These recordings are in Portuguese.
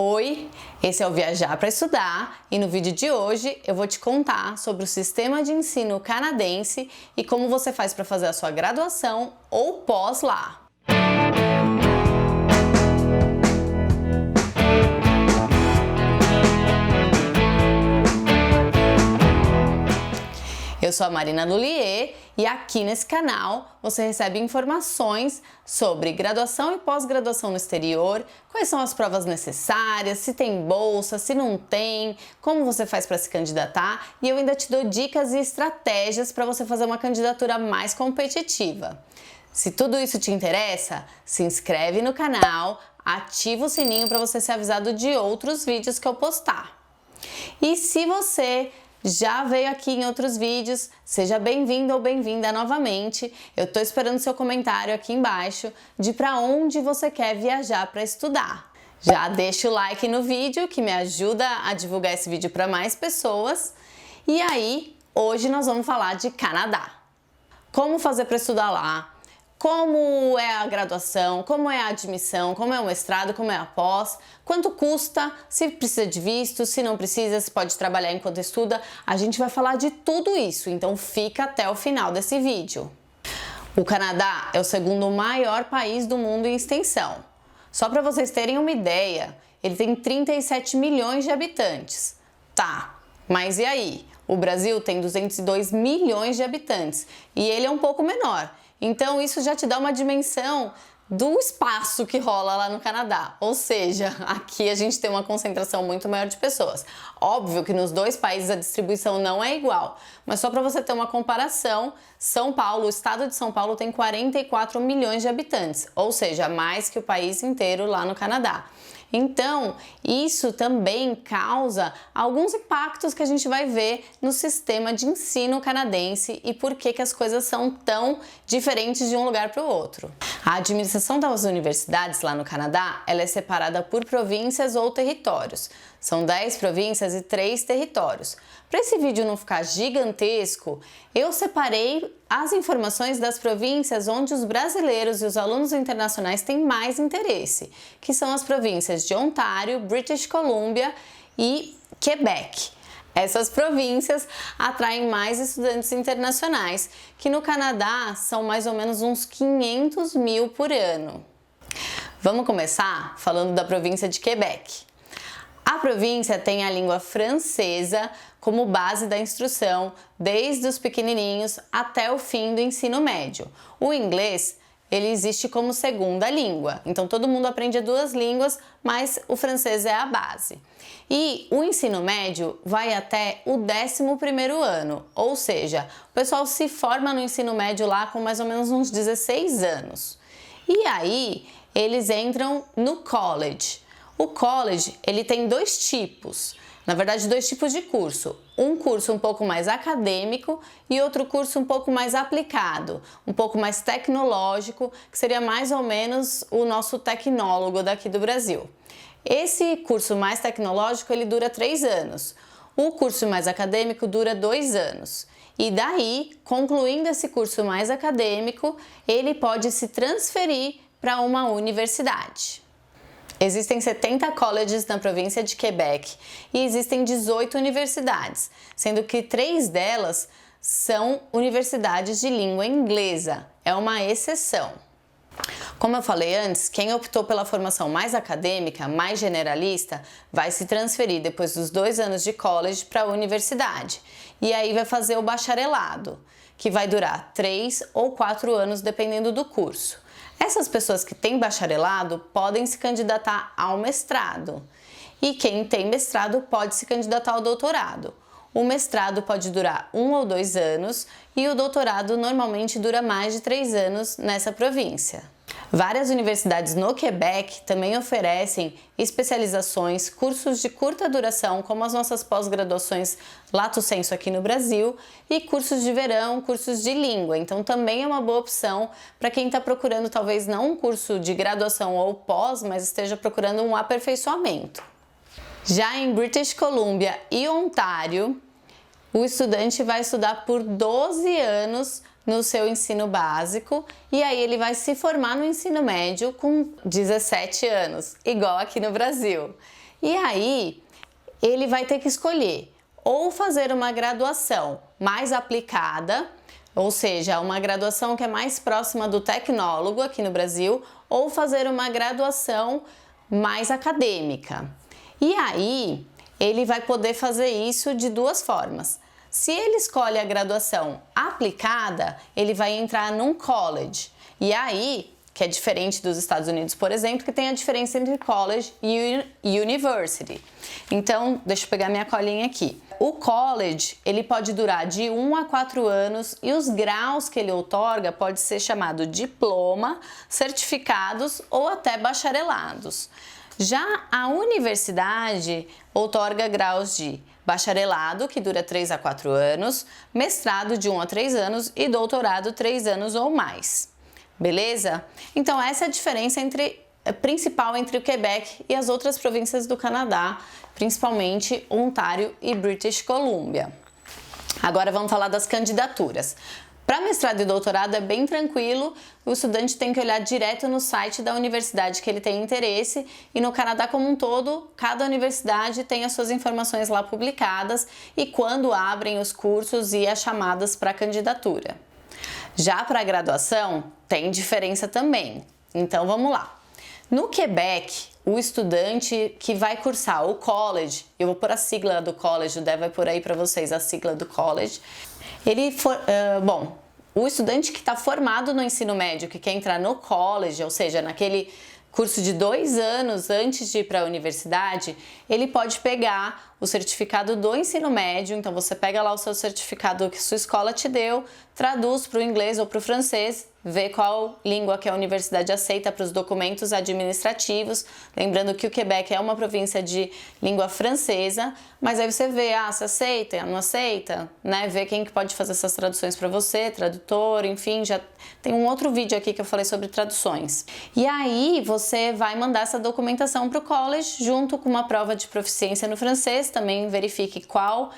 Oi, esse é o Viajar para Estudar e no vídeo de hoje eu vou te contar sobre o sistema de ensino canadense e como você faz para fazer a sua graduação ou pós lá. Eu sou a Marina Lulier e aqui nesse canal você recebe informações sobre graduação e pós-graduação no exterior, quais são as provas necessárias, se tem bolsa, se não tem, como você faz para se candidatar e eu ainda te dou dicas e estratégias para você fazer uma candidatura mais competitiva. Se tudo isso te interessa, se inscreve no canal, ativa o sininho para você ser avisado de outros vídeos que eu postar. E se você já veio aqui em outros vídeos, seja bem-vindo ou bem-vinda novamente. Eu tô esperando seu comentário aqui embaixo de para onde você quer viajar para estudar. Já deixa o like no vídeo que me ajuda a divulgar esse vídeo para mais pessoas. E aí, hoje nós vamos falar de Canadá. Como fazer para estudar lá? Como é a graduação, como é a admissão, como é o mestrado, como é a pós, quanto custa, se precisa de visto, se não precisa, se pode trabalhar enquanto estuda. A gente vai falar de tudo isso, então fica até o final desse vídeo. O Canadá é o segundo maior país do mundo em extensão. Só para vocês terem uma ideia, ele tem 37 milhões de habitantes. Tá, mas e aí? O Brasil tem 202 milhões de habitantes e ele é um pouco menor. Então isso já te dá uma dimensão do espaço que rola lá no Canadá. Ou seja, aqui a gente tem uma concentração muito maior de pessoas. Óbvio que nos dois países a distribuição não é igual, mas só para você ter uma comparação, São Paulo, o estado de São Paulo tem 44 milhões de habitantes, ou seja, mais que o país inteiro lá no Canadá. Então, isso também causa alguns impactos que a gente vai ver no sistema de ensino canadense e por que as coisas são tão diferentes de um lugar para o outro. A administração das universidades lá no Canadá, ela é separada por províncias ou territórios. São 10 províncias e 3 territórios. Para esse vídeo não ficar gigantesco, eu separei as informações das províncias onde os brasileiros e os alunos internacionais têm mais interesse, que são as províncias de Ontário, British Columbia e Quebec. Essas províncias atraem mais estudantes internacionais, que no Canadá são mais ou menos uns 500 mil por ano. Vamos começar falando da província de Quebec. A província tem a língua francesa como base da instrução, desde os pequenininhos até o fim do ensino médio. O inglês, ele existe como segunda língua, então todo mundo aprende duas línguas, mas o francês é a base. E o ensino médio vai até o 11º ano, ou seja, o pessoal se forma no ensino médio lá com mais ou menos uns 16 anos. E aí, eles entram no college. O college, ele tem dois tipos, na verdade dois tipos de curso. Um curso um pouco mais acadêmico e outro curso um pouco mais aplicado, um pouco mais tecnológico, que seria mais ou menos o nosso tecnólogo daqui do Brasil. Esse curso mais tecnológico, ele dura 3 anos. O curso mais acadêmico dura 2 anos. E daí, concluindo esse curso mais acadêmico, ele pode se transferir para uma universidade. Existem 70 colleges na província de Quebec e existem 18 universidades, sendo que 3 delas são universidades de língua inglesa. É uma exceção. Como eu falei antes, quem optou pela formação mais acadêmica, mais generalista, vai se transferir depois dos 2 anos de college para a universidade. E aí vai fazer o bacharelado, que vai durar 3 ou 4 anos dependendo do curso. Essas pessoas que têm bacharelado podem se candidatar ao mestrado. E quem tem mestrado pode se candidatar ao doutorado. O mestrado pode durar 1 ou 2 anos e o doutorado normalmente dura mais de 3 anos nessa província. Várias universidades no Quebec também oferecem especializações, cursos de curta duração, como as nossas pós-graduações Lato Sensu aqui no Brasil, e cursos de verão, cursos de língua. Então também é uma boa opção para quem está procurando talvez não um curso de graduação ou pós, mas esteja procurando um aperfeiçoamento. Já em British Columbia e Ontário, o estudante vai estudar por 12 anos no seu ensino básico e aí ele vai se formar no ensino médio com 17 anos, igual aqui no Brasil. E aí ele vai ter que escolher ou fazer uma graduação mais aplicada, ou seja, uma graduação que é mais próxima do tecnólogo aqui no Brasil, ou fazer uma graduação mais acadêmica. E aí ele vai poder fazer isso de duas formas. Se ele escolhe a graduação aplicada, ele vai entrar num college. E aí, que é diferente dos Estados Unidos, por exemplo, que tem a diferença entre college e university. Então, deixa eu pegar minha colinha aqui. O college, ele pode durar de 1 a 4 anos e os graus que ele outorga pode ser chamado diploma, certificados ou até bacharelados. Já a universidade outorga graus de bacharelado, que dura 3 a 4 anos, mestrado de 1 a 3 anos e doutorado 3 anos ou mais. Beleza? Então essa é a diferença principal entre o Quebec e as outras províncias do Canadá, principalmente Ontário e British Columbia. Agora vamos falar das candidaturas. Para mestrado e doutorado é bem tranquilo, o estudante tem que olhar direto no site da universidade que ele tem interesse e no Canadá como um todo, cada universidade tem as suas informações lá publicadas e quando abrem os cursos e as chamadas para candidatura. Já para a graduação tem diferença também, então vamos lá. No Quebec, o estudante que vai cursar o college, eu vou pôr a sigla do college, o Dé vai pôr aí para vocês a sigla do college. O estudante que está formado no ensino médio, que quer entrar no college, ou seja, naquele curso de 2 anos antes de ir para a universidade, ele pode pegar o certificado do ensino médio, então você pega lá o seu certificado que sua escola te deu, traduz para o inglês ou para o francês, vê qual língua que a universidade aceita para os documentos administrativos, lembrando que o Quebec é uma província de língua francesa, mas aí você vê, se aceita, não aceita, né? Vê quem que pode fazer essas traduções para você, tradutor, enfim, já tem um outro vídeo aqui que eu falei sobre traduções. E aí você vai mandar essa documentação para o college junto com uma prova de proficiência no francês, também verifique qual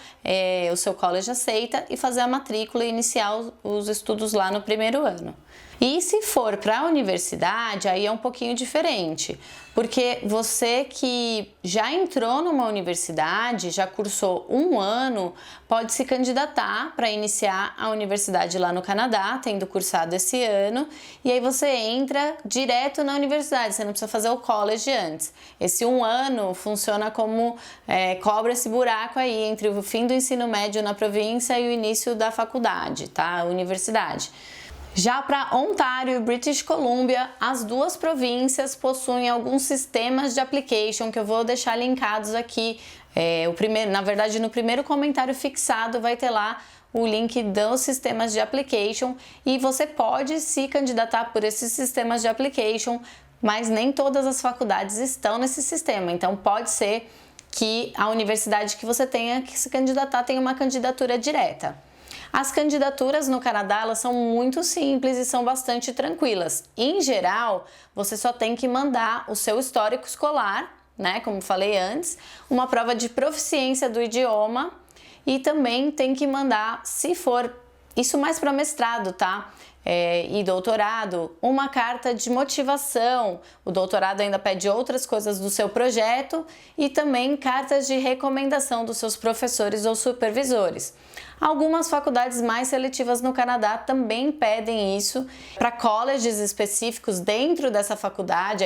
o seu college aceita e fazer a matrícula e iniciar os estudos lá no primeiro ano. E se for para a universidade, aí é um pouquinho diferente, porque você que já entrou numa universidade, já cursou 1 ano, pode se candidatar para iniciar a universidade lá no Canadá, tendo cursado esse ano, e aí você entra direto na universidade, você não precisa fazer o college antes. Esse 1 ano funciona como cobra esse buraco aí entre o fim do ensino médio na província e o início da faculdade, tá? A universidade. Já para Ontário e British Columbia, as duas províncias possuem alguns sistemas de application que eu vou deixar linkados aqui. No primeiro comentário fixado vai ter lá o link dos sistemas de application e você pode se candidatar por esses sistemas de application, mas nem todas as faculdades estão nesse sistema, então pode ser que a universidade que você tenha que se candidatar tenha uma candidatura direta. As candidaturas no Canadá, elas são muito simples e são bastante tranquilas. Em geral, você só tem que mandar o seu histórico escolar, né, como falei antes, uma prova de proficiência do idioma e também tem que mandar, se for isso mais para mestrado, tá? E doutorado, uma carta de motivação. O doutorado ainda pede outras coisas do seu projeto e também cartas de recomendação dos seus professores ou supervisores. Algumas faculdades mais seletivas no Canadá também pedem isso para colleges específicos dentro dessa faculdade,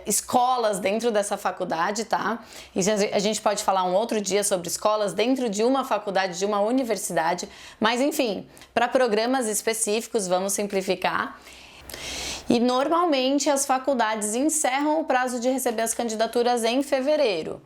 escolas dentro dessa faculdade, tá? E a gente pode falar um outro dia sobre escolas dentro de uma faculdade, de uma universidade, mas enfim, para programas específicos, vamos simplificar. E normalmente as faculdades encerram o prazo de receber as candidaturas em fevereiro.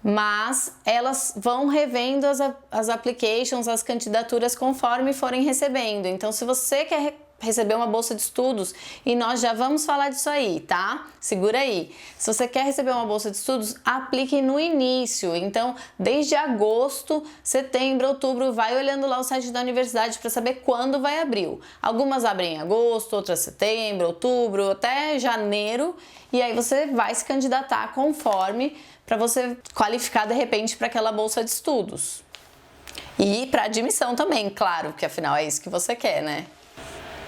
Mas elas vão revendo as applications, as candidaturas conforme forem recebendo. Então, se você quer receber uma bolsa de estudos, e nós já vamos falar disso aí, tá? Segura aí. Se você quer receber uma bolsa de estudos, aplique no início. Então, desde agosto, setembro, outubro, vai olhando lá o site da universidade para saber quando vai abrir. Algumas abrem em agosto, outras setembro, outubro, até janeiro, e aí você vai se candidatar conforme para você qualificar de repente para aquela bolsa de estudos. E para admissão também, claro, porque afinal é isso que você quer, né?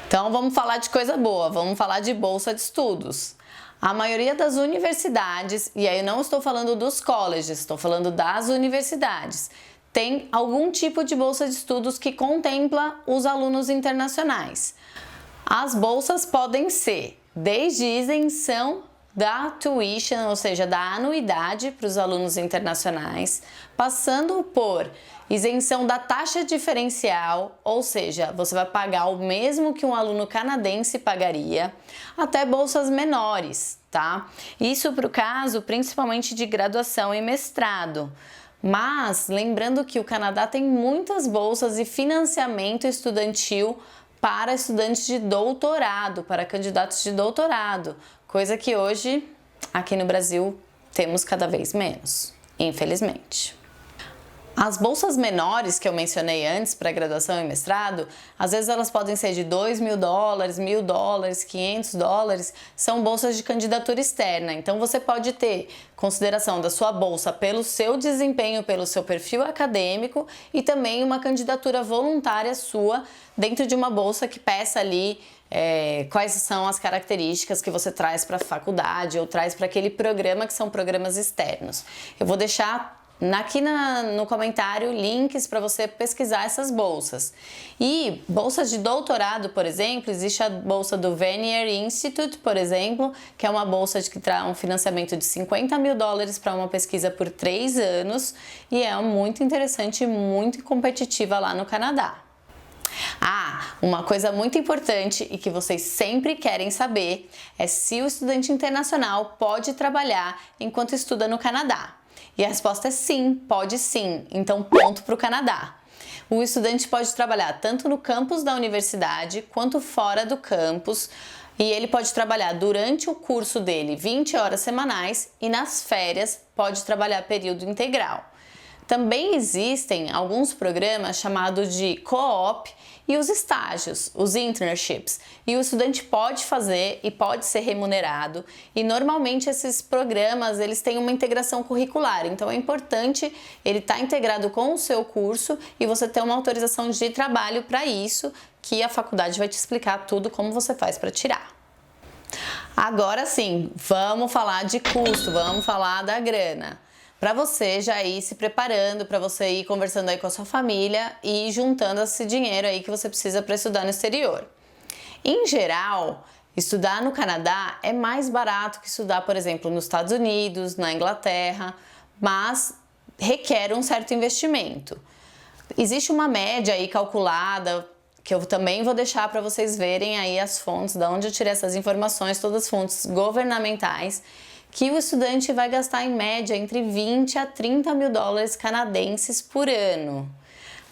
Então vamos falar de coisa boa, vamos falar de bolsa de estudos. A maioria das universidades, e aí eu não estou falando dos colleges, estou falando das universidades, tem algum tipo de bolsa de estudos que contempla os alunos internacionais. As bolsas podem ser desde isenção da tuition, ou seja, da anuidade para os alunos internacionais, passando por isenção da taxa diferencial, ou seja, você vai pagar o mesmo que um aluno canadense pagaria, até bolsas menores, tá? Isso para o caso principalmente de graduação e mestrado. Mas lembrando que o Canadá tem muitas bolsas e financiamento estudantil para estudantes de doutorado, para candidatos de doutorado, coisa que hoje aqui no Brasil temos cada vez menos, infelizmente. As bolsas menores que eu mencionei antes para graduação e mestrado, às vezes elas podem ser de $2.000, $1.000, $500, são bolsas de candidatura externa. Então você pode ter consideração da sua bolsa pelo seu desempenho, pelo seu perfil acadêmico e também uma candidatura voluntária sua dentro de uma bolsa que peça ali quais são as características que você traz para a faculdade ou traz para aquele programa que são programas externos. Eu vou deixar aqui no comentário links para você pesquisar essas bolsas. E bolsas de doutorado, por exemplo, existe a bolsa do Vanier Institute, por exemplo, que é uma bolsa que traz um financiamento de $50.000 para uma pesquisa por 3 anos e é muito interessante e muito competitiva lá no Canadá. Uma coisa muito importante e que vocês sempre querem saber é se o estudante internacional pode trabalhar enquanto estuda no Canadá. E a resposta é sim, pode sim. Então, ponto para o Canadá. O estudante pode trabalhar tanto no campus da universidade quanto fora do campus. E ele pode trabalhar durante o curso dele 20 horas semanais e nas férias pode trabalhar período integral. Também existem alguns programas chamados de co-op e os estágios, os internships, e o estudante pode fazer e pode ser remunerado, e normalmente esses programas eles têm uma integração curricular, então é importante ele estar integrado com o seu curso e você ter uma autorização de trabalho para isso, que a faculdade vai te explicar tudo como você faz para tirar. Agora sim, vamos falar de custo, vamos falar da grana. Para você já ir se preparando, para você ir conversando aí com a sua família e juntando esse dinheiro aí que você precisa para estudar no exterior. Em geral, estudar no Canadá é mais barato que estudar, por exemplo, nos Estados Unidos, na Inglaterra, mas requer um certo investimento. Existe uma média aí calculada, que eu também vou deixar para vocês verem aí as fontes, de onde eu tirei essas informações, todas fontes governamentais, que o estudante vai gastar em média entre $20 a $30.000 canadenses por ano.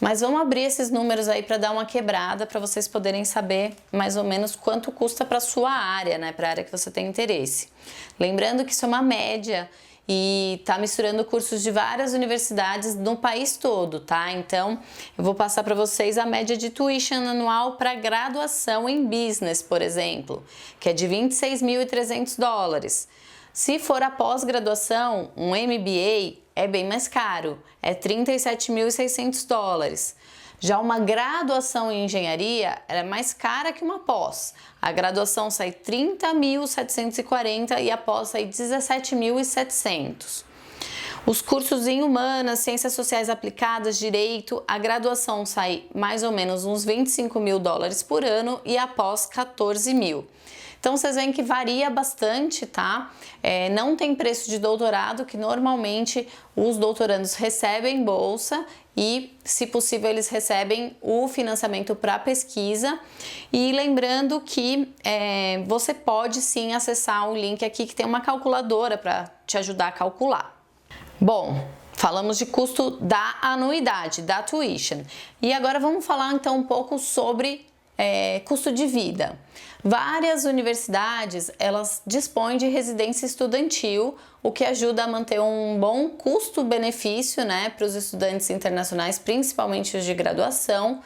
Mas vamos abrir esses números aí para dar uma quebrada, para vocês poderem saber mais ou menos quanto custa para a sua área, né? Para a área que você tem interesse. Lembrando que isso é uma média e tá misturando cursos de várias universidades no país todo, tá? Então, eu vou passar para vocês a média de tuition anual para graduação em business, por exemplo, que é de $26.300. Se for a pós-graduação, um MBA é bem mais caro, é $37.600. Já uma graduação em engenharia é mais cara que uma pós. A graduação sai $30.740 e a pós sai $17.700. Os cursos em humanas, ciências sociais aplicadas, direito, a graduação sai mais ou menos uns $25.000 por ano e a pós $14.000. Então, vocês veem que varia bastante, tá? Não tem preço de doutorado, que normalmente os doutorandos recebem bolsa e, se possível, eles recebem o financiamento para pesquisa. E lembrando que você pode sim acessar o link aqui que tem uma calculadora para te ajudar a calcular. Bom, falamos de custo da anuidade, da tuition. E agora vamos falar então um pouco sobre custo de vida. Várias universidades, elas dispõem de residência estudantil, o que ajuda a manter um bom custo-benefício, né, para os estudantes internacionais, principalmente os de graduação.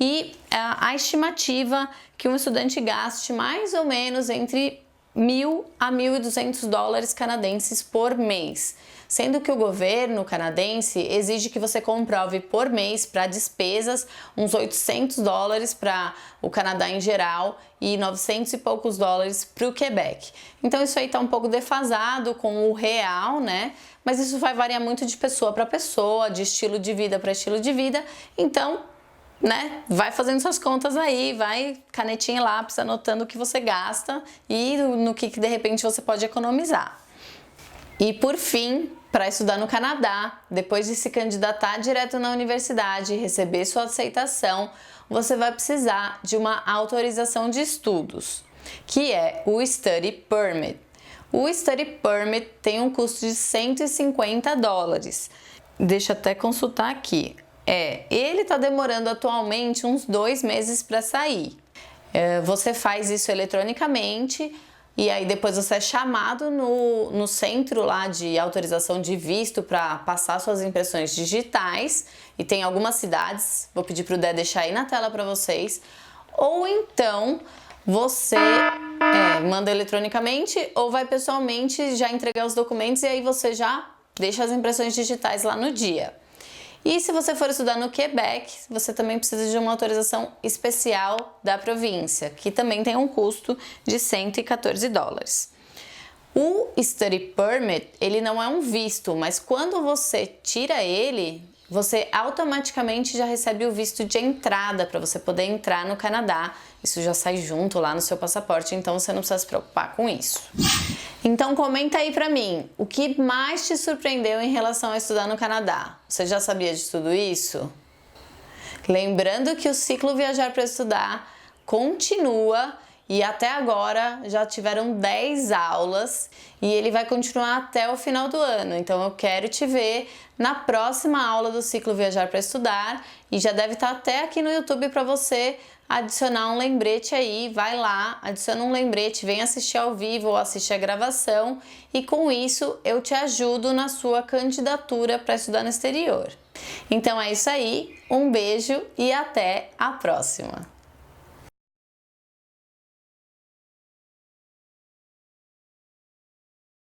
E a estimativa que um estudante gaste mais ou menos entre 1.000 a 1.200 dólares canadenses por mês, sendo que o governo canadense exige que você comprove por mês para despesas uns 800 dólares para o Canadá em geral e 900 e poucos dólares para o Quebec. Então isso aí está um pouco defasado com o real, né? Mas isso vai variar muito de pessoa para pessoa, de estilo de vida para estilo de vida. Então, né, vai fazendo suas contas aí, vai canetinha e lápis anotando o que você gasta e no que de repente você pode economizar. E por fim, para estudar no Canadá, depois de se candidatar direto na universidade e receber sua aceitação, você vai precisar de uma autorização de estudos, que é o Study Permit. O Study Permit tem um custo de 150 dólares. Deixa eu até consultar aqui. Ele está demorando atualmente uns 2 meses para sair. Você faz isso eletronicamente e aí depois você é chamado no centro lá de autorização de visto para passar suas impressões digitais, e tem algumas cidades, vou pedir para o Dé deixar aí na tela para vocês, ou então você manda eletronicamente ou vai pessoalmente já entregar os documentos e aí você já deixa as impressões digitais lá no dia. E se você for estudar no Quebec, você também precisa de uma autorização especial da província, que também tem um custo de 114 dólares. O Study Permit, ele não é um visto, mas quando você tira ele, você automaticamente já recebe o visto de entrada para você poder entrar no Canadá. Isso já sai junto lá no seu passaporte, então você não precisa se preocupar com isso. Então comenta aí pra mim, o que mais te surpreendeu em relação a estudar no Canadá? Você já sabia de tudo isso? Lembrando que o ciclo Viajar para Estudar continua e até agora já tiveram 10 aulas e ele vai continuar até o final do ano. Então eu quero te ver na próxima aula do ciclo Viajar para Estudar e já deve estar até aqui no YouTube para você adicionar um lembrete aí. Vai lá, adiciona um lembrete, vem assistir ao vivo ou assistir a gravação e com isso eu te ajudo na sua candidatura para estudar no exterior. Então é isso aí, um beijo e até a próxima!